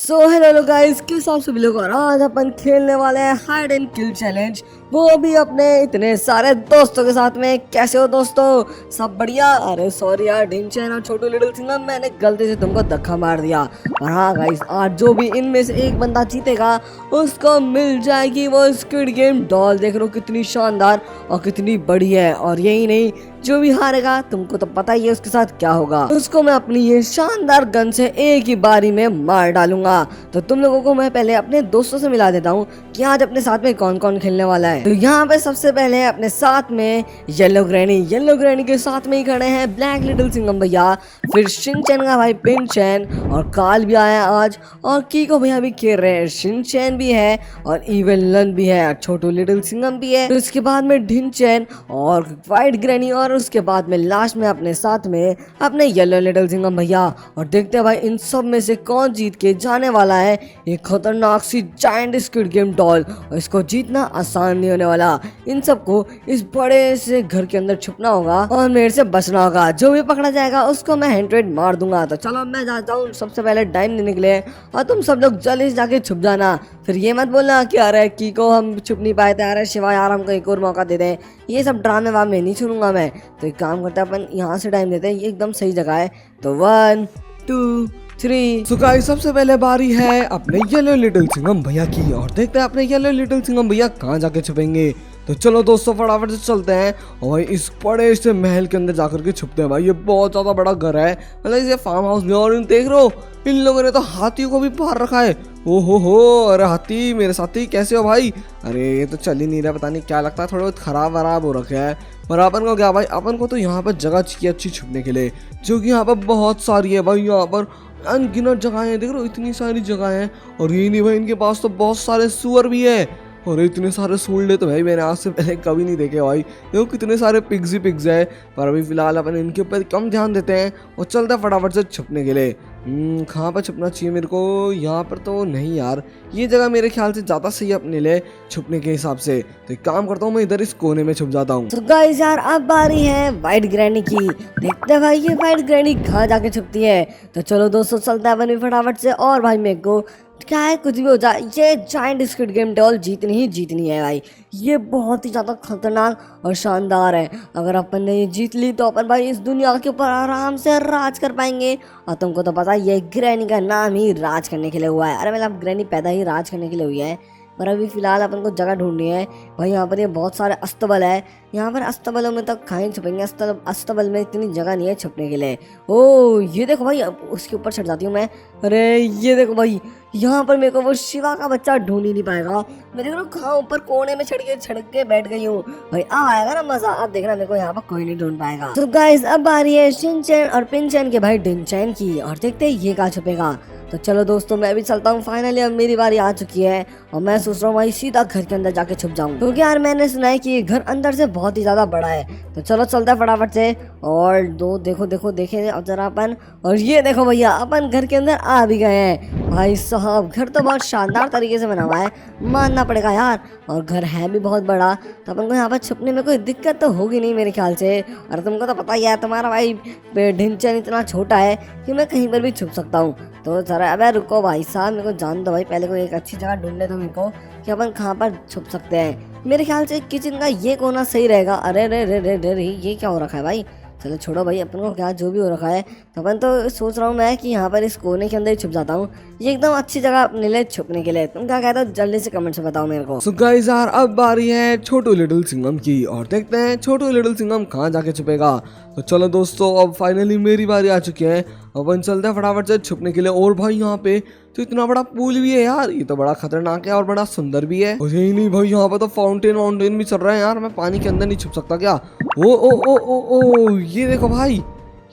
So hello guys, किस आप सभी लोग। और आज अपन खेलने वाले हैं हाइड एंड किल चैलेंज, वो भी अपने इतने सारे दोस्तों के साथ में। कैसे हो दोस्तों, सब बढ़िया? अरे सॉरी यार ढिंचैन और छोटू लिटिल सिंघम, मैंने गलती से तुमको धक्का मार दिया। और हाँ गाइस, आज जो भी इनमें से एक बंदा जीतेगा उसको मिल जाएगी वो स्क्विड गेम डॉल। देख लो कितनी शानदार और कितनी बड़ी है। और यही नहीं, जो भी हारेगा तुमको तो पता ही है उसके साथ क्या होगा। उसको मैं अपनी ये शानदार गन से एक ही बारी में मार डालूंगा। तो तुम लोगों को मैं पहले अपने दोस्तों से मिला देता हूँ कि आज अपने साथ में कौन कौन खेलने वाला है। तो यहाँ पे सबसे पहले अपने साथ में येलो ग्रैनी के साथ में ही खड़े हैं ब्लैक लिटिल सिंघम भैया, फिर शिनचैन का भाई पिनचैन, और काल भी आया आज, और कीको भैया भी खेल रहे हैं। शिनचैन भी है और इवन लन भी है, छोटू लिटिल सिंघम भी है। तो इसके बाद में ढिंचैन और व्हाइट ग्रैनी, और उसके बाद में लास्ट में अपने साथ में अपने येलो लिटिल सिंघम भैया। और देखते हैं भाई इन सब में से कौन जीत के जाने वाला है एक खतरनाक सी जायंट स्क्विड गेम डॉल। और इसको जीतना आसान नहीं होने वाला। इन सबको इस बड़े से घर के अंदर छुपना होगा और मेरे से बचना होगा। जो भी पकड़ा जाएगा उसको मैं हैंड मार दूंगा। तो चलो मैं जाता हूँ सबसे पहले टाइम देने के लिए, और तुम सब लोग जल्दी से जाके छुप जाना। फिर ये मत बोलना कि अरे की को हम छुप नहीं पाए थे, अरे शिवा यार हमको एक और मौका दे दे। ये सब ड्रामे वामे नहीं सुनूंगा मैं। तो एक काम करते हैं अपन यहाँ से टाइम देते हैं, ये एकदम सही जगह है। तो 1 2 3। So guys, सबसे पहले बारी है अपने येलो लिटिल सिंघम भैया की, और देखते हैं अपने येलो लिटिल सिंघम भैया कहाँ जाके छुपेंगे। तो चलो दोस्तों फटाफट से चलते हैं और भाई इस बड़े से महल के अंदर जाकर के छुपते हैं। भाई ये बहुत ज्यादा बड़ा घर है, मतलब इसे फार्म हाउस में। और देख रहे हो इन लोगों ने तो हाथियों को भी बाहर रखा है। ओ हो, अरे हाथी मेरे साथी कैसे हो भाई? अरे ये तो चल ही नहीं रहा, पता नहीं क्या लगता है, थोड़ा बहुत खराब वराब हो रखा है। पर अपन को क्या भाई, अपन को तो यहाँ पर जगह चाहिए अच्छी छुपने के लिए, जो कि यहाँ पर बहुत सारी है भाई। यहाँ पर अनगिनत जगह है, देख रहे हो इतनी सारी जगह है। और यही नहीं भाई, इनके पास तो बहुत सारे सुअर भी है। और इतने सारे सूल्डे तो भाई मैंने आज से पहले कभी नहीं देखे भाई। देखो कितने सारे पिग्स ही पिग्स है। पर अभी फिलहाल अपन इनके ऊपर कम ध्यान देते हैं और चलते हैं फटाफट से छुपने के लिए। कहाँ पर छुपना चाहिए मेरे को? यहाँ पर तो नहीं यार, ये जगह मेरे ख्याल से ज़्यादा सही है अपने लिए छुपने के हिसाब से। तो एक काम करता हूँ, मैं इधर इस कोने में छुप जाता हूँ। तो गाइस यार अब बारी है व्हाइट ग्रैनी की। देखते हैं भाई ये व्हाइट ग्रैनी कहाँ जाके छुपती है। तो चलो दोस्तों चलते हैं अपन भी फटाफट से। और भाई मेरे को क्या है, कुछ भी हो जाए, ये जायंट स्क्विड गेम डॉल जीतनी ही जीतनी है भाई। ये बहुत ही ज़्यादा खतरनाक और शानदार है। अगर अपन ने ये जीत ली तो अपन भाई इस दुनिया के ऊपर आराम से राज कर पाएंगे। और तुमको तो पता है ये ग्रैनी का नाम ही राज करने के लिए हुआ है। अरे मतलब ग्रैनी पैदा ही राज करने के लिए हुई है। पर अभी फिलहाल अपन को जगह ढूंढनी है भाई। यहाँ पर ये बहुत सारे अस्तबल है, यहाँ पर अस्तबलों में तो कहीं छुपेंगे, अस्तबल में इतनी जगह नहीं है छुपने के लिए। ओ ये देखो भाई, उसके ऊपर चढ़ जाती हूँ मैं। अरे ये देखो भाई, यहाँ पर मेरे को वो शिवा का बच्चा ढूंढ ही नहीं पाएगा। मैं देख रहा हूँ कहाँ ऊपर कोने में छड़ के बैठ गई हूँ भाई। अब आएगा ना मजा, अब देखना मेरे को यहाँ पर कोई नहीं ढूंढ पाएगा। तो गाइस अब बारी है शिनचैन और पिनचैन के भाई ढिंचैन की, और देखते हैं ये कहाँ छुपेगा। तो चलो दोस्तों मैं भी चलता हूँ। फाइनली अब मेरी बारी आ चुकी है और मैं सोच रहा हूँ भाई सीधा घर के अंदर जाके छुप जाऊँ, क्योंकि यार मैंने सुना है कि ये घर अंदर से बहुत ही ज्यादा बड़ा है। तो चलो चलता है फटाफट से। और देखो देखे अब जरा अपन, और ये देखो भैया अपन घर के अंदर आ भी गए हैं। भाई साहब घर तो बहुत शानदार तरीके से बना हुआ है, मानना पड़ेगा यार। और घर है भी बहुत बड़ा, तो अपन को यहाँ पर छुपने में कोई दिक्कत तो होगी नहीं मेरे ख्याल से। और तुमको तो पता ही है तुम्हारा भाई ढिंचैन इतना छोटा है कि मैं कहीं पर भी छुप सकता हूँ। तो जरा अबे रुको भाई साहब, मेरे को जान दो भाई, पहले कोई एक अच्छी जगह ढूंढने दो मेरे को कि अपन कहाँ पर छुप सकते हैं। मेरे ख्याल से किचन का ये कोना सही रहेगा। अरे रे रे रे रे ये क्या हो रखा है भाई? चलो छोड़ो भाई, अपन को क्या जो भी हो रखा है। तो अपन तो सोच रहा हूँ मैं कि यहाँ पर इस कोने के अंदर ही छुप जाता हूँ। ये एकदम अच्छी जगह अपने लिए छुपने के लिए। तुम क्या कहते हो, जल्दी से कमेंट से बताओ मेरे को। सो गाइस यार अब बारी है छोटू लिटिल सिंघम की, और देखते हैं छोटू लिटिल सिंघम कहाँ जाके छुपेगा। तो चलो दोस्तों अब फाइनली मेरी बारी आ चुकी है। अपन चलते हैं फटाफट से छुपने के लिए। और भाई यहाँ पे तो इतना बड़ा पूल भी है यार, ये तो बड़ा खतरनाक है और बड़ा सुंदर भी है। और यही नहीं भाई, यहाँ पे तो फाउंटेन भी चल रहा है यार। मैं पानी के अंदर नहीं छुप सकता क्या? ओ ये देखो भाई,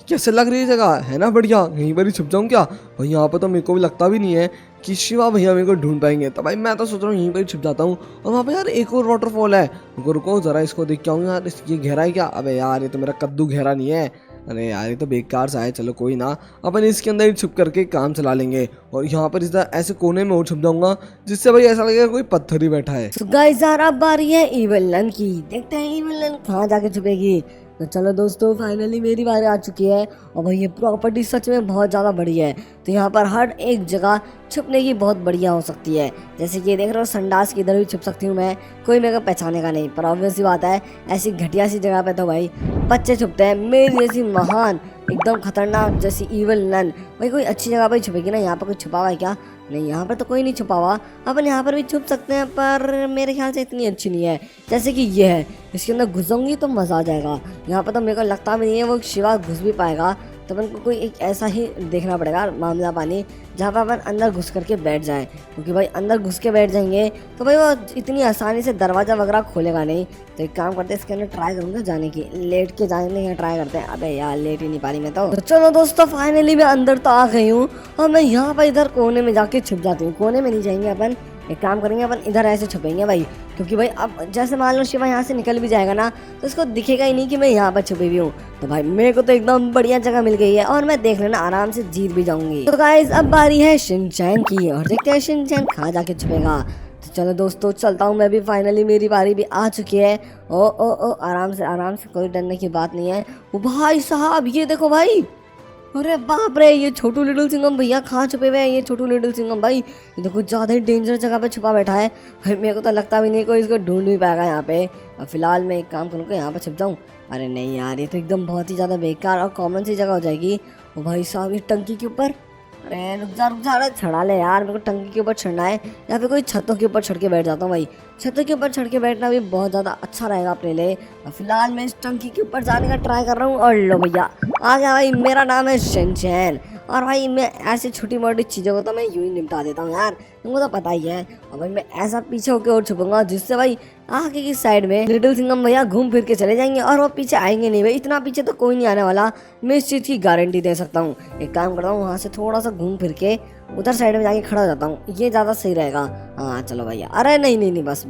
कैसे लग रही है जगह, है ना बढ़िया? यहीं पर ही छुप जाऊँ क्या भाई? यहाँ पर तो मेरे को भी लगता भी नहीं है कि शिवा भैया मेरे को ढूंढ पाएंगे। तो भाई मैं तो सोच रहा हूँ यहीं पर ही छुप जाता हूँ। और वहाँ पे यार एक और वाटरफॉल है, रुको जरा इसको देख के आऊँ यार। ये गहरा है क्या? अबे यार ये तो मेरा कद्दू गहरा नहीं है। अरे यार ये तो बेकार सा है। चलो कोई ना, अपन इसके अंदर ही छुप करके काम चला लेंगे। और यहाँ पर इधर ऐसे कोने में और छुप जाऊंगा जिससे भाई ऐसा लगेगा कोई पत्थर ही बैठा है। तो गाइस यार अब बारी है इविल लन की। देखते हैं इविल लन कहाँ जाके छुपेगी। तो चलो दोस्तों फाइनली मेरी बारी आ चुकी है और भाई ये प्रॉपर्टी सच में बहुत ज़्यादा बड़ी है। तो यहाँ पर हर एक जगह छुपने की बहुत बढ़िया हो सकती है। जैसे कि ये देख रहे हो संडास की इधर भी छुप सकती हूँ मैं, कोई मेरे को पहचानेगा नहीं। पर ऑब्वियस सी बात है ऐसी घटिया सी जगह पे तो भाई बच्चे छुपते हैं, मेरी जैसी महान एकदम खतरनाक जैसी इवल नन भाई कोई अच्छी जगह पर ही छुपेगी ना। यहाँ पर कोई छुपा हुआ है क्या? नहीं, यहाँ पर तो कोई नहीं छुपा हुआ। अपन यहाँ पर भी छुप सकते हैं पर मेरे ख्याल से इतनी अच्छी नहीं है। जैसे कि ये है, इसके अंदर घुस जाऊंगी तो मज़ा आ जाएगा। यहाँ पर तो मेरे को लगता भी नहीं है वो शिवा घुस भी पाएगा। तो अपन को कोई एक ऐसा ही देखना पड़ेगा मामला पानी जहाँ पर अपन अंदर घुस करके बैठ जाए, क्योंकि भाई अंदर घुस के बैठ जाएंगे तो भाई वो इतनी आसानी से दरवाज़ा वगैरह खोलेगा नहीं। तो एक काम करते हैं इसके अंदर ट्राई करूँगा जाने की, लेट के जाने की ट्राई करते हैं। अबे यार लेट ही नहीं पा रही मैं तो चलो दोस्तों फाइनली मैं अंदर तो आ गई हूँ और मैं यहाँ पर इधर कोने में जाके छुप जाती हूँ। कोने में नहीं जाएंगे अपन, एक काम करेंगे अपन इधर ऐसे छुपेंगे भाई, क्योंकि भाई अब जैसे मान लो शिवा यहाँ से निकल भी जाएगा ना तो इसको दिखेगा ही नहीं कि मैं यहाँ पर छुपी हुई हूँ। तो भाई मेरे को तो एकदम बढ़िया जगह मिल गई है और मैं देख लेना आराम से जीत भी जाऊंगी। तो गाइस अब बारी है शिनचैन की और देखते हैं शिनचैन कहाँ जाके छुपेगा। तो चलो दोस्तों चलता हूँ मैं भी, फाइनली मेरी बारी भी आ चुकी है। ओ आराम से, कोई डरने की बात नहीं है। ओ भाई साहब ये देखो भाई, अरे बाप रे ये छोटू लिटिल सिंघम भैया कहाँ छुपे हुए हैं। ये छोटू लिटिल सिंघम भाई ये तो कुछ ज़्यादा ही डेंजर जगह पे छुपा बैठा है भाई। मेरे को तो लगता भी नहीं कोई इसको ढूंढ भी पाएगा यहाँ पे। और फिलहाल मैं एक काम करूँगा यहाँ पे छुप जाऊँ। अरे नहीं यार ये तो एकदम बहुत ही ज़्यादा बेकार और कॉमन सी जगह हो जाएगी। ओ भाई साहब ये टंकी के ऊपर, अरे रुक जा अरे चढ़ा ले यार, मेरे को टंकी के ऊपर चढ़ना है या फिर कोई छतों के ऊपर चढ़ के बैठ जाता हूँ भाई। छतों के ऊपर चढ़ के बैठना भी बहुत ज़्यादा अच्छा रहेगा अपने लिए। और फिलहाल मैं इस टंकी के ऊपर जाने का ट्राई कर रहा हूँ। और लो भैया आ गया भाई, मेरा नाम है शिनचैन। और भाई मैं ऐसी छोटी मोटी चीज़ों को तो मैं यूँ ही निपटा देता हूँ यार, तुमको तो पता ही है। और भाई मैं ऐसा पीछे होकर और छुपूंगा जिससे भाई आगे की साइड में लिटिल सिंघम भैया घूम फिर के चले जाएंगे और वो पीछे आएंगे नहीं भाई। इतना पीछे तो कोई नहीं आने वाला, मैं इस चीज़ की गारंटी दे सकता हूँ। एक काम करता हूँ वहाँ से थोड़ा सा घूम फिर के उधर साइड में जाके खड़ा हो जाता हूँ, ये ज़्यादा सही रहेगा। हाँ चलो भैया, अरे नहीं बस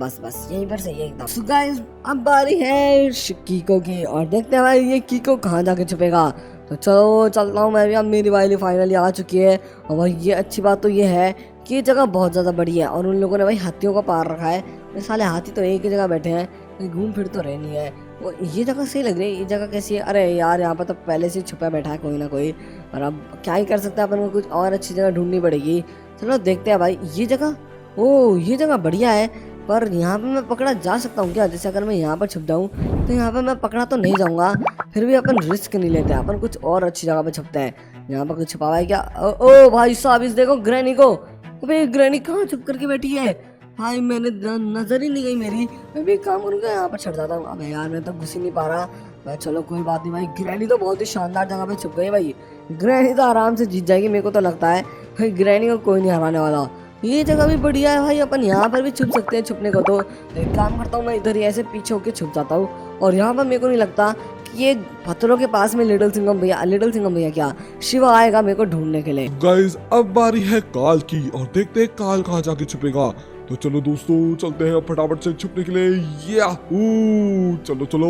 यहीं पर सही है एकदम। So guys, अब बारी है कीको की और देखते हैं भाई ये कीको कहाँ जाके छुपेगा। तो चलो चलता हूँ मैं भी, अब मेरी वाली फाइनली आ चुकी है। और भाई ये अच्छी बात तो ये है कि ये जगह बहुत ज़्यादा बड़ी है और उन लोगों ने भाई हाथियों को पार रखा है। ये साले हाथी तो एक ही जगह बैठे हैं, कहीं घूम फिर तो रहे नहीं है। वो ये जगह सही लग रही है, ये जगह कैसी है? अरे यार यहाँ पर तो पहले से छुपा बैठा है कोई ना कोई, और अब क्या ही कर सकते हैं अपन को, कुछ और अच्छी जगह ढूंढनी पड़ेगी। चलो देखते हैं भाई ये जगह, ओह ये जगह बढ़िया है पर यहाँ पे मैं पकड़ा जा सकता हूँ क्या? जैसे अगर मैं यहाँ पर छुप जाऊँ तो यहाँ पे मैं पकड़ा तो नहीं जाऊँगा, फिर भी अपन रिस्क नहीं लेते, अपन कुछ और अच्छी जगह पे छुपते हैं। यहाँ पर कुछ छुपा हुआ है क्या? ओ भाई साहब इस देखो ग्रैनी को, अबे ग्रैनी कहाँ छुप करके बैठी है भाई, मैंने नजर ही नहीं गई मेरी। मैं भी काम करूँगा यहाँ पर चढ़ जाता हूँ। अबे यार मैं तो घुस ही नहीं पा रहा भाई। चलो कोई बात नहीं भाई, ग्रैनी तो बहुत ही शानदार जगह पे छुप गई भाई। ग्रैनी तो आराम से जीत जाएगी मेरे को तो लगता है भाई, ग्रैनी को कोई नहीं हराने वाला। ये जगह भी बढ़िया है भाई, अपन यहाँ पर भी छुप सकते हैं छुपने को। तो एक काम करता हूँ मैं इधर ही ऐसे पीछे होके छुप जाता हूँ और यहाँ पर मेरे को नहीं लगता कि ये पत्थरों के पास में लिटिल सिंघम भैया क्या शिवा आएगा मेरे को ढूंढने के लिए। गाइस अब बारी है काल की और देखते हैं काल कहाँ जाके छुपेगा। तो चलो दोस्तों चलते हैं फटाफट से छुपने के लिए। चलो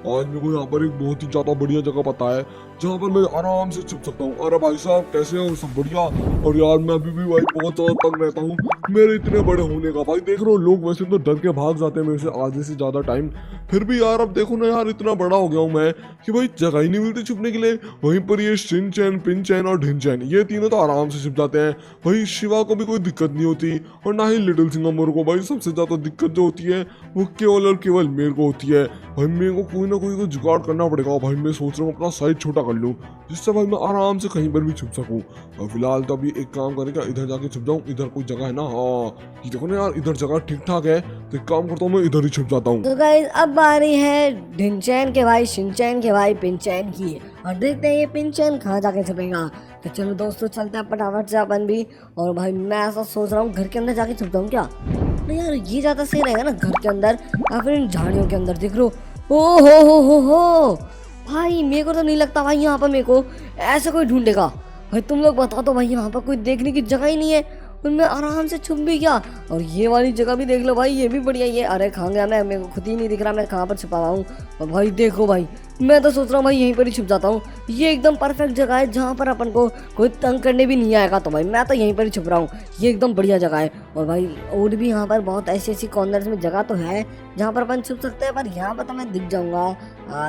आज मेरे को यहाँ पर एक बहुत ही ज्यादा बढ़िया जगह पता है जहाँ पर मैं आराम से छुप सकता हूँ। अरे भाई साहब कैसे हो, सब बढ़िया? और यार मैं अभी भी भाई बहुत ज्यादा तंग रहता हूँ मेरे इतने बड़े होने का। भाई देख रहे हो लोग वैसे तो डर के भाग जाते हैं मेरे से आधे से ज्यादा टाइम, फिर भी यार अब देखो ना यार इतना बड़ा हो गया हूँ मैं कि भाई जगह ही नहीं मिलती छुपने के लिए। वहीं पर ये शिनचैन, पिनचैन और ढिनचैन ये तीनों तो आराम से छुप जाते हैं। भाई शिवा को भी कोई दिक्कत नहीं होती और ना ही लिटिल सिंघम को। भाई सबसे ज्यादा दिक्कत जो होती है वो केवल और केवल मेरे को होती है। भाई मेरे को कोई ना कोई तो जुगाड़ करना पड़ेगा। भाई मैं सोच रहा हूँ अपना साइज छोटा कर लूँ जिससे भाई मैं आराम से कहीं पर भी छुप सकूँ। और फिलहाल तो अभी एक काम करेगा, इधर जाके छुप जाऊँ। इधर कोई जगह है ना? हाँ ये देखो ना यार इधर जगह ठीक ठाक है, तो एक काम करता हूँ मैं इधर ही छुप जाता हूँ। तो गाइस अब बारी है ढिनचैन के भाई, शिनचैन के भाई, पिनचैन की और देखते हैं ये पिनचैन कहाँ जाके छुपेगा। तो चलो दोस्तों चलते हैं फटाफट से अपन भी। और भाई मैं ऐसा सोच रहा हूँ घर के अंदर जाके छुपता हूँ क्या? नहीं यार ये ज़्यादा सही रहेगा ना, घर के अंदर या फिर इन झाड़ियों के अंदर। देख लो ओ हो भाई, मेरे को तो नहीं लगता भाई यहाँ पर मेरे को ऐसा कोई ढूंढेगा। भाई तुम लोग बताओ तो भाई, यहाँ पर कोई देखने की जगह ही नहीं है, उनमें आराम से छुप भी गया। और ये वाली जगह भी देख लो भाई, ये भी बढ़िया ही है। अरे कहाँ गया मैं, मेरे को खुद ही नहीं दिख रहा मैं कहाँ पर छुपा हुआ हूँ। और भाई देखो भाई मैं तो सोच रहा हूँ भाई यहीं पर ही छुप जाता हूँ। ये एकदम परफेक्ट जगह है जहाँ पर अपन को कोई तंग करने भी नहीं आएगा। तो भाई मैं तो यहीं पर ही छुप रहा हूँ, ये एकदम बढ़िया जगह है। और भाई और भी यहाँ पर बहुत ऐसी ऐसी कॉर्नर्स में जगह तो है जहाँ पर अपन छुप सकते हैं, पर यहाँ पर तो मैं दिख जाऊँगा।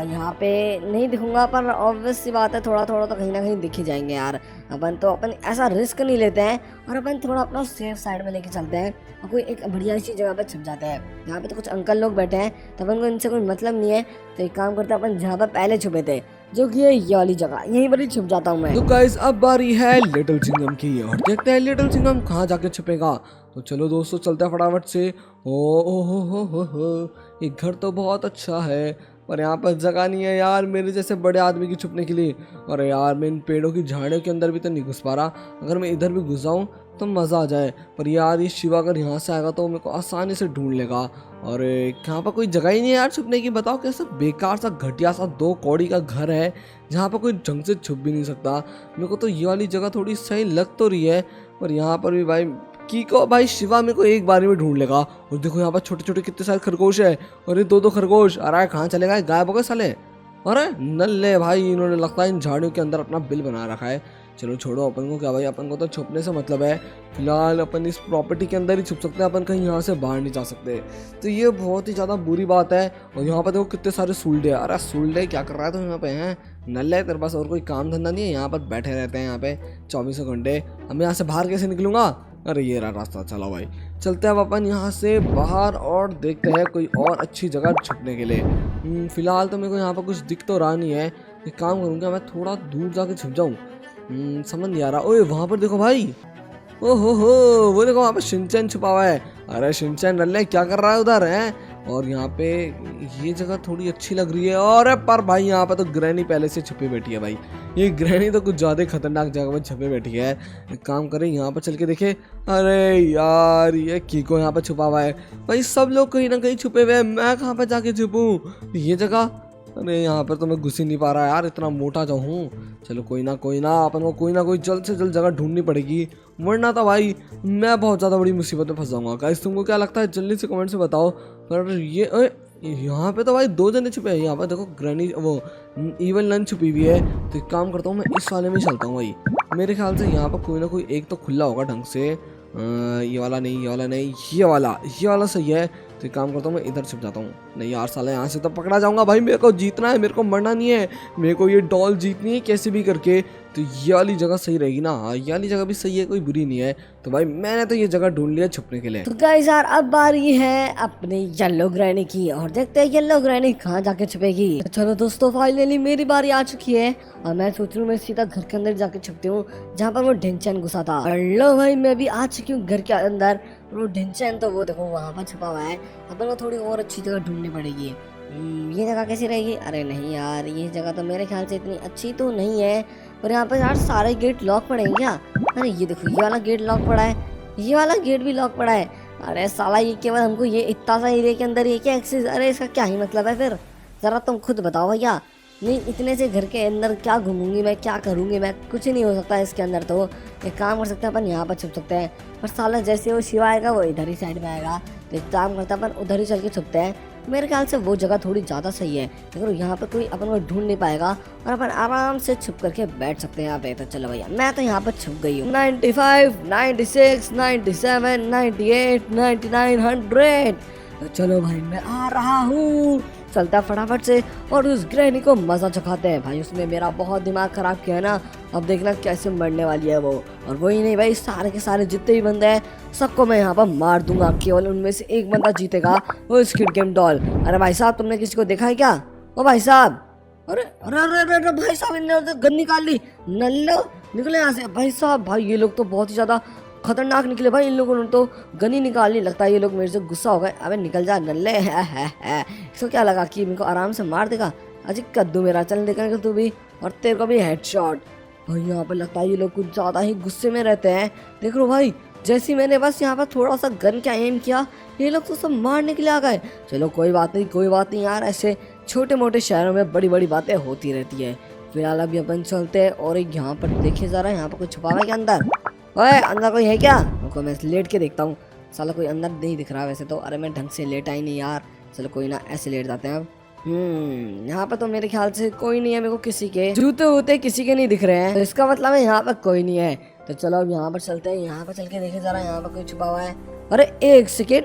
यहाँ पे नहीं दिखूंगा, पर ऑब्वियस सी बात है थोड़ा थोड़ा तो कहीं ना कहीं दिख ही जाएंगे यार। अपन ऐसा रिस्क नहीं लेते हैं और अपन थोड़ा अपना सेफ साइड में लेके चलते हैं और कोई एक बढ़िया सी जगह पे छुप जाते हैं। यहाँ पे तो कुछ अंकल लोग बैठे हैं तो अपन को इनसे कोई मतलब नहीं है। तो एक काम करते हैं, अपन जहाँ पर पहले छुपे थे जो कि ये वाली जगह, यहीं पर ही छुप जाता हूँ मैं। तो गाइस अब बारी है लिटिल चिंगम की और देखते हैं लिटिल चिंगम कहाँ जाके छुपेगा। तो चलो दोस्तों चलते हैं फटाफट से। ओ हो, ये घर तो बहुत अच्छा है पर यहाँ पर जगह नहीं है यार मेरे जैसे बड़े आदमी की छुपने के लिए। अरे यार मैं इन पेड़ों की झाड़ियों के अंदर भी तो नहीं घुस पा रहा। अगर मैं इधर भी घुस जाऊँ तो मज़ा आ जाए, पर यार ये शिवा अगर यहाँ से आएगा तो मेरे को आसानी से ढूंढ लेगा। और यहाँ पर कोई जगह ही नहीं है यार छुपने की। बताओ कैसा बेकार सा घटिया सा 2 कौड़ी का घर है जहाँ पर कोई ढंग से छुप भी नहीं सकता। मेरे को तो ये वाली जगह थोड़ी सही लग तो रही है, पर यहाँ पर भी भाई भाई शिवा मेरे को एक बार में ढूंढ लेगा। और देखो यहाँ पर छोटे छोटे कितने सारे खरगोश है और ये 2 खरगोश। अरे कहाँ चलेगा, गायब हो गए साले। अरे नल्ले भाई इन्होंने लगता है इन झाड़ियों के अंदर अपना बिल बना रखा है। चलो छोड़ो, अपन को क्या भाई, अपन को तो छुपने से मतलब है। फिलहाल अपन इस प्रॉपर्टी के अंदर ही छुप सकते हैं, अपन कहीं यहाँ से बाहर नहीं जा सकते। तो ये बहुत ही ज़्यादा बुरी बात है। और यहाँ पर देखो कितने सारे सुलडे। अरे सुलडे क्या कर रहा है तो यहाँ पे हैं नल्ले, तेरे पास और कोई काम धंधा नहीं है, यहाँ पर बैठे रहते हैं यहाँ पे 24 घंटे। अब मैं यहाँ से बाहर कैसे निकलूंगा। अरे ये रहा रास्ता, चलो भाई चलते हैं अपन यहाँ से बाहर और देखते हैं कोई और अच्छी जगह छुपने के लिए। फिलहाल तो मेरे को यहाँ पर कुछ दिख तो रहा नहीं है। एक काम करूँगा मैं थोड़ा दूर जाके छुप जाऊँ। समझ नहीं आ रहा। ओए वहाँ पर देखो भाई, ओहो हो वो देखो वहाँ पे शिनचैन छुपा हुआ है। अरे शिनचैन नल्ले क्या कर रहा है उधर है। और यहाँ पे ये जगह थोड़ी अच्छी लग रही है। और पर भाई यहाँ पे तो ग्रैनी पहले से छुपी बैठी है भाई। ये ग्रैनी तो कुछ ज़्यादा खतरनाक जगह पर छुपी बैठी है। एक काम करें यहाँ पर चल के देखे। अरे यार ये कीको यहाँ पर छुपा हुआ है भाई। सब लोग कहीं ना कहीं छुपे हुए हैं, मैं कहाँ पर जाके छुपूँ ये जगह। अरे यहाँ पर तो मैं घुस ही नहीं पा रहा यार, इतना मोटा जो हूँ। चलो कोई ना अपन को कोई ना कोई जल्द से जल्द जगह ढूंढनी पड़ेगी, वरना तो भाई मैं बहुत ज़्यादा बड़ी मुसीबत में फंस जाऊँगा। गाइस तुमको क्या लगता है जल्दी से कमेंट से बताओ। पर ये यहाँ पे तो भाई 2 जने छुपे हैं। यहाँ पर देखो ग्रैनी वो इवल नन छुपी हुई है। तो एक काम करता हूँ मैं इस वाले में चलता हूँ भाई। मेरे ख्याल से यहाँ पर कोई ना कोई एक तो खुला होगा ढंग से। ये वाला नहीं, ये वाला नहीं, ये वाला सही है। तो एक काम करता हूँ मैं इधर छुप जाता हूँ। नहीं यार साला यहाँ से तो पकड़ा जाऊंगा भाई। मेरे को जीतना है, मेरे को मरना नहीं है, मेरे को ये डॉल जीतनी है कैसे भी करके। तो ये वाली जगह सही रहेगी ना। हाँ ये वाली जगह भी सही है, कोई बुरी नहीं है। तो भाई मैंने तो ये जगह ढूंढ लिया छुपने के लिए। तो गाइस यार अब बारी है अपनी येलो ग्रैनी की और देखते हैं येलो ग्रैनी कहाँ जाके छुपेगी। तो चलो दोस्तों फाइनली मेरी बारी आ चुकी है और मैं सोच रहा हूँ मैं सीधा घर के अंदर जाके छुपती हूँ जहाँ पर वो ढिंचैन घुसा था। और लो भाई मैं भी आ चुकी हूँ घर के अंदर। वो ढिंचैन तो वो देखो वहाँ पर छुपा हुआ है। अपन को थोड़ी और अच्छी जगह ढूंढनी पड़ेगी। ये जगह कैसी रहेगी। अरे नहीं यार ये जगह तो मेरे ख्याल से इतनी अच्छी तो नहीं है। और यहाँ पर यार सारे गेट लॉक पड़े हैं क्या। अरे ये देखो ये वाला गेट लॉक पड़ा है, ये वाला गेट भी लॉक पड़ा है। अरे साला ये केवल हमको ये इतना सा एरिया के अंदर ये क्या एक्सेस, अरे इसका क्या ही मतलब है फिर, ज़रा तुम खुद बताओ भैया। नहीं इतने से घर के अंदर क्या घूमूंगी मैं, क्या करूँगी मैं, कुछ नहीं हो सकता इसके अंदर। तो एक काम कर सकते हैं अपन यहाँ पर छुप सकते हैं। पर साला जैसे वो शिवा आएगा वो इधर ही साइड में आएगा। तो एक काम करते हैं अपन उधर ही चल के छुपते हैं। मेरे ख्याल से वो जगह थोड़ी ज़्यादा सही है, लेकिन यहाँ पर कोई अपन को ढूंढ नहीं पाएगा और अपन आराम से छुप करके बैठ सकते हैं यहाँ पे। तो चलो भैया मैं तो यहाँ पर छुप गई हूँ। 95, 96, 97, 98, 99, 100। तो चलो भाई मैं आ रहा हूँ। चलता फटाफट से और उस ग्रैनी को मजा चखाते हैं भाई। उसने मेरा बहुत दिमाग खराब किया ना, अब देखना कैसे मरने वाली है वो। और वही नहीं भाई सारे के सारे जितने भी बंदे हैं सबको मैं यहाँ पर मार दूंगा, केवल उनमें से एक बंदा जीतेगा, वो स्क्विड गेम डॉल। अरे भाई साहब तुमने किसी को देखा है क्या। ओ भाई साहब, अरे अरे अरे अरे भाई साहब इन्होंने गन निकाल ली। नल्लो निकले यहाँ से भाई साहब। भाई ये लोग तो बहुत ही ज्यादा खतरनाक निकले भाई, इन लोगों ने तो गन ही निकालनी। लगता है ये लोग मेरे से गुस्सा हो गए। अबे निकल जा नल्ले है। इसको क्या लगा कि मेरे को आराम से मार देगा। अजी कद्दू मेरा, चल निकल तू भी, और तेरे को भी हेडशॉट। भाई यहाँ पर लगता है ये लोग कुछ ज़्यादा ही गुस्से में रहते हैं। देख लो भाई जैसे ही मैंने बस यहाँ पर थोड़ा सा गन का एम किया ये लोग तो सब मारने के लिए आ गए। चलो कोई बात नहीं यार, ऐसे छोटे मोटे शहरों में बड़ी बड़ी बातें होती रहती है। फिलहाल अभी अपन चलते हैं और यहाँ पर देखिए ज़रा यहाँ पर कुछ छुपा हुआ है क्या अंदर। ओए अंदर कोई है क्या। रुको मैं लेट के देखता हूँ। साला कोई अंदर नहीं दिख रहा वैसे तो। अरे मैं ढंग से लेटा ही नहीं यार। चलो कोई ना ऐसे लेट जाते हैं अब। यहाँ पर तो मेरे ख्याल से कोई नहीं है, मेरे को किसी के जूते वूते किसी के नहीं दिख रहे हैं, तो इसका मतलब है यहाँ पर कोई नहीं है। तो चलो अब यहाँ पर चलते हैं, यहाँ पर चल के देखे जरा यहाँ पर कोई छुपा हुआ है। अरे एक सेकेंड,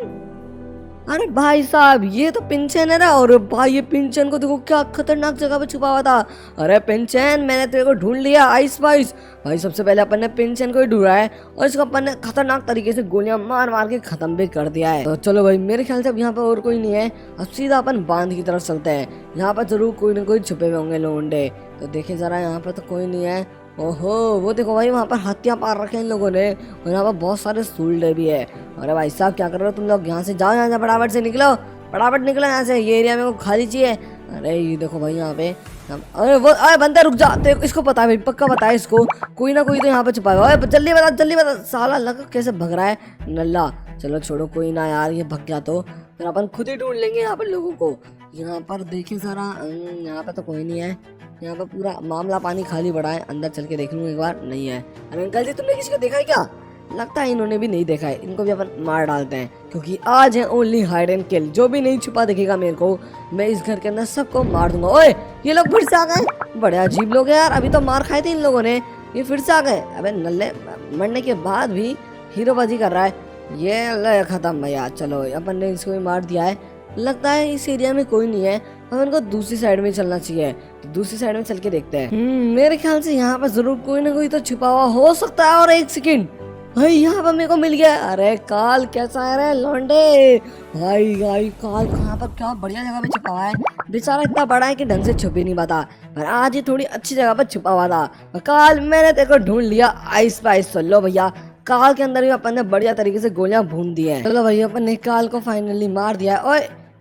अरे भाई साहब ये तो पिंचन है ना, और भाई ये पिंचन को देखो क्या खतरनाक जगह पे छुपा हुआ था। अरे पिंचन मैंने तेरे को ढूंढ लिया आइस स्पाइस। भाई सबसे पहले अपन ने पिंचन को ही ढूंढा है और इसको अपन ने खतरनाक तरीके से गोलियां मार मार के खत्म भी कर दिया है। तो चलो भाई मेरे ख्याल से अब यहाँ पे और कोई नहीं है, अब सीधा अपन बांध की तरफ चलते हैं। यहाँ पर जरूर कोई ना कोई छुपे हुए होंगे लोंडे, तो देखे जरा यहाँ पर तो कोई नहीं है। ओहो वो देखो भाई वहाँ पर हथियार पार रखे हैं इन लोगों ने, और यहाँ पर बहुत सारे सूल्डे भी है। अरे भाई साहब क्या कर रहे हो तुम लोग, यहाँ से जाओ, यहाँ से फटाफट से निकलो, फटाफट निकलो यहाँ से, ये एरिया मेरे को खाली चाहिए। अरे ये देखो भाई यहाँ पे, अरे वो अरे बंदा रुक जा, तेरे इसको पता है भाई, पक्का पता है इसको, कोई ना कोई तो यहाँ पे छुपा है। जल्दी बता जल्दी बता, साला लगा कैसे भग रहा है नल्ला। चलो छोड़ो कोई ना यार, ये भग गया तो फिर अपन खुद ही ढूंढ लेंगे यहाँ पर लोगों को। यहाँ पर देखे जरा, यहाँ पर तो कोई नहीं है, यहाँ पर पूरा मामला पानी खाली पड़ा है, अंदर चल के देख लूँ एक बार, नहीं है। अरे अंकल जी तुमने किसी को देखा है क्या? लगता है इन्होंने भी नहीं देखा है, इनको भी अपन मार डालते हैं क्योंकि आज है ओनली हाइड एंड किल। जो भी नहीं छुपा दिखेगा मेरे को, मैं इस घर के अंदर सबको मार दूंगा। ओए ये लोग फिर से आ गए, बड़े अजीब लोग हैं यार, अभी तो मार खाए थे इन लोगों ने, ये फिर से आ गए। अबे नल्ले मरने के बाद भी हीरोबाजी कर रहा है, ये ले खत्म भैया। चलो अपन ने इसको भी मार दिया है, लगता है इस एरिया में कोई नहीं है, हम इनको दूसरी साइड में चलना चाहिए, तो दूसरी साइड में चल के देखते हैं। मेरे ख्याल से यहाँ पर जरूर कोई ना कोई तो छुपा हुआ हो सकता है। और एक सेकंड भाई यहाँ पर मेरे को मिल गया। अरे काल कैसा है रे लौंडे, भाई भाई काल कहाँ पर क्या बढ़िया जगह पे छुपा हुआ है, बेचारा इतना बड़ा है कि ढंग से छुप ही नहीं पाता, पर आज ये थोड़ी अच्छी जगह पर छुपा हुआ था। काल मैंने तेरे को ढूंढ लिया आइस स्पाइस। लो भैया काल के अंदर भी अपन ने बढ़िया तरीके से गोलियां भून दी है। चलो भैया अपन ने काल को फाइनली मार दिया है। ओए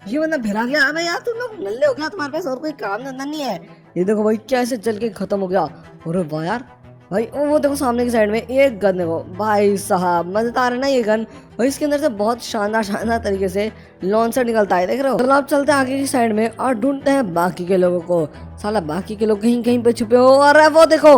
ये बंदा भिरा गया। अबे यार तुम लोग नल्ले हो गया, तुम्हारे पास और कोई काम धंधा नहीं है। ये देखो भाई कैसे जल के खत्म हो गया। अरे वाह यार भाई, वो देखो सामने की साइड में एक गन देखो भाई साहब, मजेदार है ना ये गन भाई, इसके अंदर से बहुत शानदार तरीके से लॉन्चर निकलता है, देख रहे हो। चलो अब चलते हैं आगे की साइड में और ढूंढते हैं बाकी के लोगों को। साला बाकी के लोग कहीं कहीं पे छुपे हो। अरे वो देखो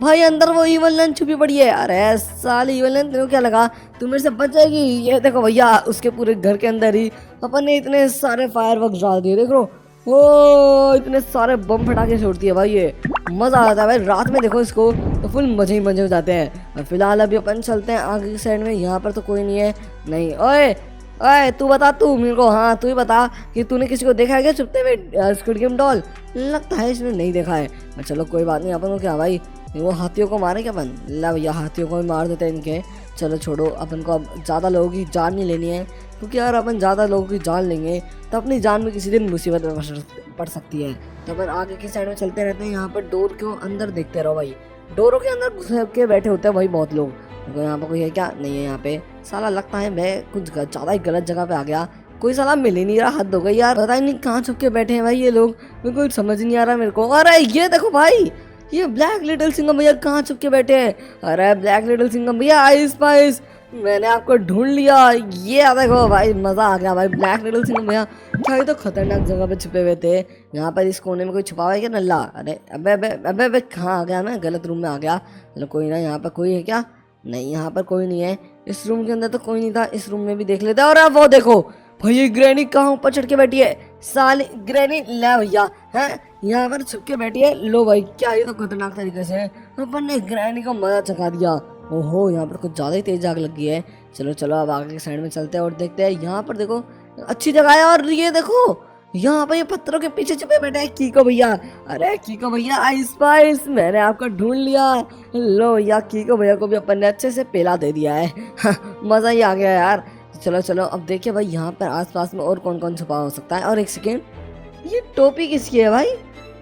भाई अंदर वो इवल नन छुपी पड़ी है। अरे साली इवल नन, तेरे को क्या लगा तू मेरे से बच जाएगी? ये देखो भैया उसके पूरे घर के अंदर ही अपन ने इतने सारे फायरवर्क्स डाल दिए, देख लो वो इतने सारे बम फटा के छोड़ती है भाई, ये मजा आता है भाई रात में देखो इसको, तो फुल मजे ही मजे हो जाते हैं। और फिलहाल अभी अपन चलते हैं आगे की साइड में, यहाँ पर तो कोई नहीं है। नहीं ओए ओए तू बता, तू मेरे को, हाँ तू ही बता कि तूने किसी को देखा है क्या छुपते हुए स्क्विड गेम डॉल? लगता है इसने नहीं देखा है। चलो कोई बात नहीं, अपन को क्या भाई, वो हाथियों को मारे क्या अपन? ला भैया हाथियों को भी मार देते हैं इनके। चलो छोड़ो, अपन को अब ज़्यादा लोगों की जान नहीं लेनी है, क्योंकि यार अपन ज़्यादा लोगों की जान लेंगे तो अपनी जान में किसी दिन मुसीबत में पड़ सकती है। तो अपन आगे की साइड में चलते रहते हैं, यहाँ पर डोर के अंदर देखते रहो भाई, डोरों के अंदर घुस के बैठे होते हैं भाई बहुत लोग। तो यहाँ पर कोई है क्या? नहीं है यहाँ पे। साला लगता है मैं कुछ ज़्यादा ही गलत जगह पे आ गया, कोई साला मिल ही नहीं रहा, हद हो गई यार, पता ही नहीं कहाँ छुप के बैठे हैं भाई ये लोग, मेरे को समझ नहीं आ रहा मेरे को। अरे ये देखो भाई, ये ब्लैक लिटिल सिंघम भैया कहाँ छुप के बैठे हैं? अरे ब्लैक लिटिल सिंघम भैया आइस स्पाइस, मैंने आपको ढूंढ लिया। ये देखो भाई मजा आ गया भाई, ब्लैक लिटिल सिंघम भैया क्या, ये तो खतरनाक जगह पे छुपे हुए थे। यहाँ पर इस कोने में कोई छुपा हुआ है क्या नल्ला? अरे अबे अबे अबे अबे कहाँ आ गया मैं, गलत रूम में आ गया। चलो कोई ना, यहाँ पर कोई है क्या? नहीं यहाँ पर कोई नहीं है, इस रूम के अंदर तो कोई नहीं था, इस रूम में भी देख लेते हैं। और वो देखो भाई ये ग्रैनी कहाँ ऊपर चढ़ के बैठी है, साली ग्रैनी ले भैया है यहाँ पर छुप के बैठी है। लो भाई क्या, ये तो खतरनाक तरीके से अपन ने ग्रैनी को मजा चखा दिया। ओहो यहाँ पर कुछ ज्यादा ही तेज आग लगी है। चलो चलो अब आगे की साइड में चलते हैं और देखते हैं। यहाँ पर देखो अच्छी जगह है, और ये देखो यहाँ पर ये पत्थरों के पीछे छुपे बैठे हैं कीको भैया। अरे कीको भैया आइस स्पाइस, मैंने आपको ढूंढ लिया। लो भैया कीको भैया को भी अपन ने अच्छे से पेला दे दिया है। मजा ही आ गया यार। चलो चलो अब देखिए भाई यहाँ पर आसपास में और कौन कौन छुपा हो सकता है। और एक सेकेंड, ये टोपी किसकी है भाई?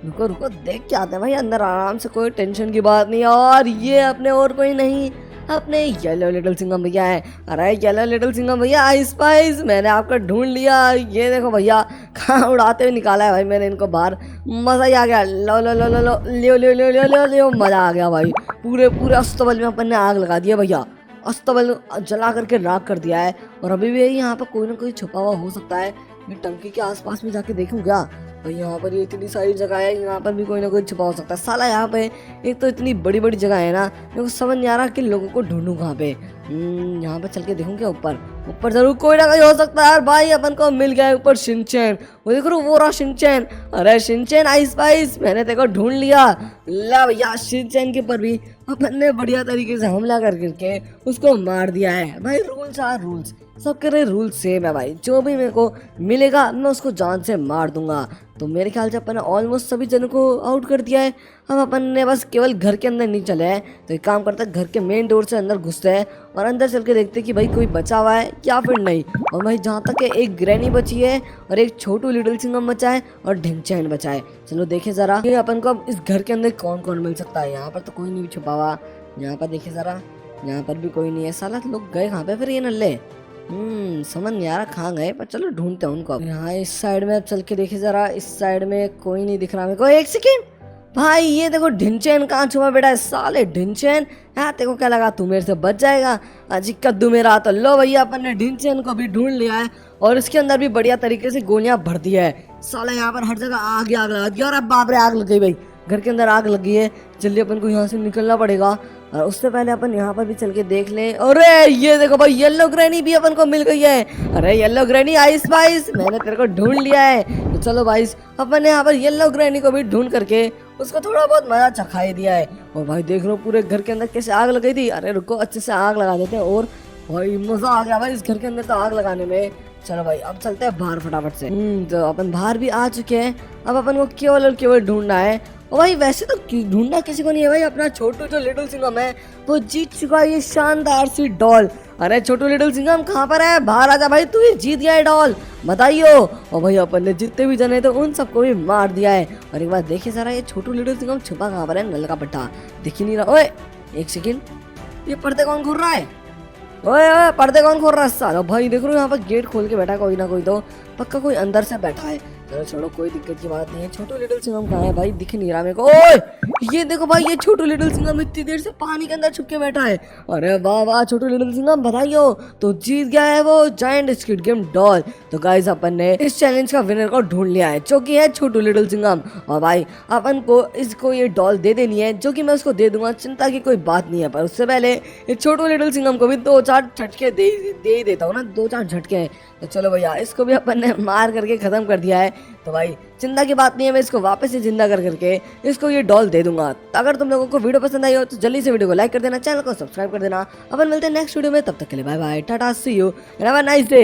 रुको रुको देख के आते हैं भाई अंदर आराम से, कोई टेंशन की बात नहीं। और ये अपने और कोई नहीं, अपने येलो लिटिल सिंघम भैया है। अरे येलो लिटिल सिंघम भैया आइस स्पाइस, मैंने आपको ढूंढ लिया। ये देखो भैया कहाँ उड़ाते हुए निकाला है भाई मैंने इनको बाहर, मजा ही आ गया। लो लो लो लो लो लियो लियो लियो लियो लियो लियो, मजा आ गया भाई। पूरे पूरे अस्तबल में अपन ने आग लगा दिया भैया, अस्तबल जला करके राख कर दिया है। और अभी भी यहाँ पर कोई ना कोई छुपा हुआ हो सकता है, मैं टंकी के आसपास में जाके देखूंगा भाई। यहाँ पर ये इतनी सारी जगह है, यहाँ पर भी कोई ना कोई छुपा हो सकता है। साला यहाँ पे एक तो इतनी बड़ी बड़ी जगह है ना, मेरे को समझ नहीं आ रहा कि लोगों को ढूंढूं कहाँ पे। यहाँ पे चल के देखूं क्या ऊपर ऊपर जरूर कोई ना कोई हो सकता है यार भाई। अपन को मिल गया है ऊपर शिनचैन। वो देख रहा हूँ वो रहा शिनचैन। अरे शिनचैन आइस स्पाइस मैंने तेरे को ढूंढ लिया। ला भैया शिनचैन के ऊपर भी अपन ने बढ़िया तरीके से हमला कर करके उसको मार दिया है भाई। रूल्स आर रूल्स, सबके लिए रूल सेम है भाई। जो भी मेरे को मिलेगा मैं उसको जान से मार दूंगा। तो मेरे ख्याल से अपन ने ऑलमोस्ट सभी जनों को आउट कर दिया है। हम अपन ने बस केवल घर के अंदर नहीं चले हैं। तो एक काम करते हैं घर के मेन डोर से अंदर घुसते हैं और अंदर चल के देखते हैं कि भाई कोई बचा हुआ है या फिर नहीं। और भाई जहाँ तक है एक ग्रैनी बची है और एक छोटू लिटिल सिंघम बचा है और ढिंचैन बचा है। चलो देखे जरा ये अपन को अब इस घर के अंदर कौन कौन मिल सकता है। यहाँ पर तो कोई नहीं छुपा हुआ। यहाँ पर देखे जरा, यहाँ पर भी कोई नहीं है। साला लोग गए कहाँ पे फिर ये नल्ले? समझ नहीं आ रहा कहाँ गए, पर चलो ढूंढते हैं उनको। यहाँ इस साइड में अब चल के देखे जरा, इस साइड में कोई नहीं दिख रहा मेरे को। एक सेकेंड भाई, ये देखो ढिंचैन कहाँ छुपा बेटा है। साले ढिंचैन, हाँ तेरे को क्या लगा तू मेरे से बच जाएगा? अजी कद्दू मेरा। तो लो भैया अपन ने ढिंचैन को भी ढूंढ लिया है और इसके अंदर भी बढ़िया तरीके से गोलियां भर दी है। साला यहाँ पर हर जगह आग लगा दी। और अब बाप रे आग लग गई भाई, घर के अंदर आग लगी है। जल्दी अपन को यहाँ से निकलना पड़ेगा। और उससे पहले अपन यहाँ पर भी चल के देख लें। अरे ये देखो भाई येलो ग्रैनी भी अपन को मिल गई है। अरे येलो ग्रैनी आइस स्पाइस मैंने तेरे को ढूंढ लिया है। तो चलो भाई अपन ने यहाँ पर येलो ग्रैनी को भी ढूंढ करके उसको थोड़ा बहुत मजा चखाई दिया है। और भाई देख लो पूरे घर के अंदर कैसे आग लग गई थी। अरे रुको अच्छे से आग लगा देते हैं। और भाई मजा आ गया भाई इस घर के अंदर तो आग लगाने में। चलो भाई अब चलते हैं बाहर फटाफट से। तो अपन बाहर भी आ चुके हैं। अब अपन को केवल और केवल ढूंढना है। और भाई वैसे तो ढूंढना किसी को नहीं है भाई। अपना छोटू जो लिटिल सिंघम है वो जीत चुका है ये शानदार सी डॉल। अरे छोटू लिटिल सिंघम कहाँ पर है? बाहर आजा भाई, तू ही जीत गया है डॉल, बताइयो। और भाई अपन ने जितने भी जने थे उन सबको भी मार दिया है। और एक बार देखे जरा ये छोटू लिटिल सिंघम छुपा कहाँ पर है? नल का पट्टा दिख ही नहीं रहा। ओए एक सेकेंड, ये पर्दे कौन खोल रहा है? ओए ओए पर्दे कौन खोल रहा है साला? भाई देख रहे हो यहाँ पर गेट खोल के बैठा कोई ना कोई, तो पक्का कोई अंदर से बैठा है। चलो छोड़ो कोई दिक्कत की बात नहीं है। छोटू लिटिल सिंघम कहाँ है भाई? दिख नहीं रहा मेरे को। ओए ये देखो भाई ये छोटू लिटिल सिंघम इतनी देर से पानी के अंदर छुप के बैठा है। अरे वाह वाह छोटू लिटिल सिंघम बधाइयो, तो जीत गया है वो जायंट स्क्विड गेम डॉल। तो गाइस अपन ने इस चैलेंज का विनर को ढूंढ लिया है जो कि है छोटू लिटिल सिंघम। और भाई अपन को इसको ये डॉल दे देनी है जो कि मैं उसको दे दूंगा, चिंता की कोई बात नहीं है। पर उससे पहले ये छोटू लिटिल सिंघम को भी 2-4 झटके दे ही देता हूँ ना, 2-4 झटके। तो चलो भैया इसको भी अपन ने मार करके खत्म कर दिया है। तो भाई चिंता की बात नहीं है, मैं इसको वापस से जिंदा कर करके इसको ये डॉल दे दूंगा। तो अगर तुम लोगों को वीडियो पसंद आई हो तो जल्दी से वीडियो को लाइक कर देना, चैनल को सब्सक्राइब कर देना। अपन मिलते हैं नेक्स्ट वीडियो में, तब तक के लिए bye bye, tata, see you and have a nice day.